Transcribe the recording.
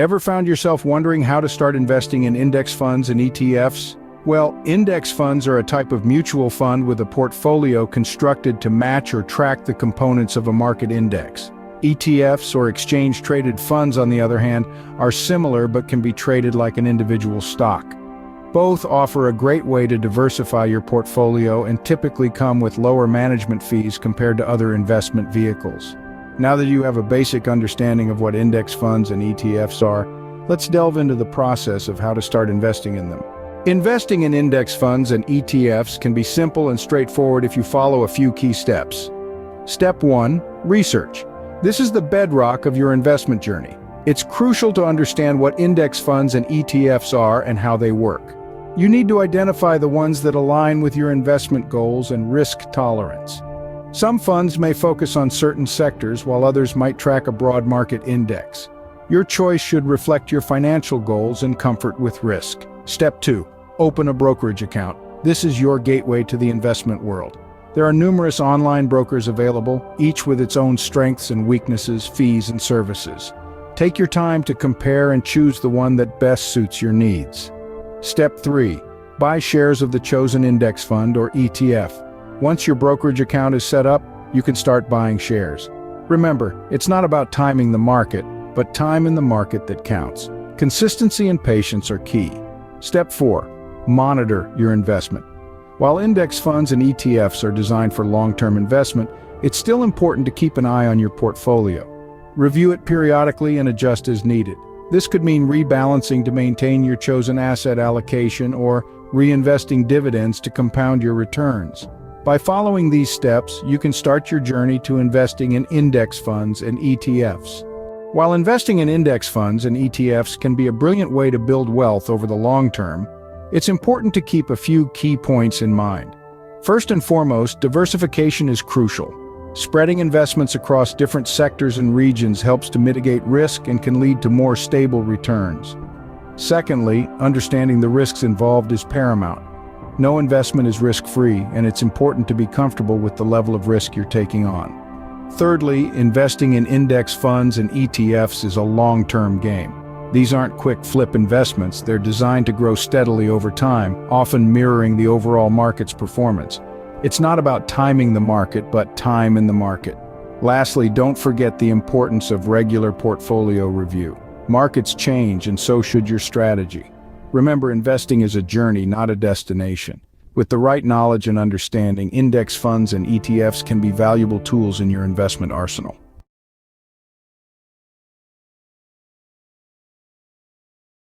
Ever found yourself wondering how to start investing in index funds and ETFs? Well, index funds are a type of mutual fund with a portfolio constructed to match or track the components of a market index. ETFs, or exchange-traded funds, on the other hand, are similar but can be traded like an individual stock. Both offer a great way to diversify your portfolio and typically come with lower management fees compared to other investment vehicles. Now that you have a basic understanding of what index funds and ETFs are, let's delve into the process of how to start investing in them. Investing in index funds and ETFs can be simple and straightforward if you follow a few key steps. Step 1. Research. This is the bedrock of your investment journey. It's crucial to understand what index funds and ETFs are and how they work. You need to identify the ones that align with your investment goals and risk tolerance. Some funds may focus on certain sectors, while others might track a broad market index. Your choice should reflect your financial goals and comfort with risk. Step 2. Open a brokerage account. This is your gateway to the investment world. There are numerous online brokers available, each with its own strengths and weaknesses, fees and services. Take your time to compare and choose the one that best suits your needs. Step 3. Buy shares of the chosen index fund or ETF. Once your brokerage account is set up, you can start buying shares. Remember, it's not about timing the market, but time in the market that counts. Consistency and patience are key. Step 4. Monitor your investment. While index funds and ETFs are designed for long-term investment, it's still important to keep an eye on your portfolio. Review it periodically and adjust as needed. This could mean rebalancing to maintain your chosen asset allocation or reinvesting dividends to compound your returns. By following these steps, you can start your journey to investing in index funds and ETFs. While investing in index funds and ETFs can be a brilliant way to build wealth over the long term, it's important to keep a few key points in mind. First and foremost, diversification is crucial. Spreading investments across different sectors and regions helps to mitigate risk and can lead to more stable returns. Secondly, understanding the risks involved is paramount. No investment is risk-free, and it's important to be comfortable with the level of risk you're taking on. Thirdly, investing in index funds and ETFs is a long-term game. These aren't quick flip investments, they're designed to grow steadily over time, often mirroring the overall market's performance. It's not about timing the market, but time in the market. Lastly, don't forget the importance of regular portfolio review. Markets change, and so should your strategy. Remember, investing is a journey, not a destination. With the right knowledge and understanding, index funds and ETFs can be valuable tools in your investment arsenal.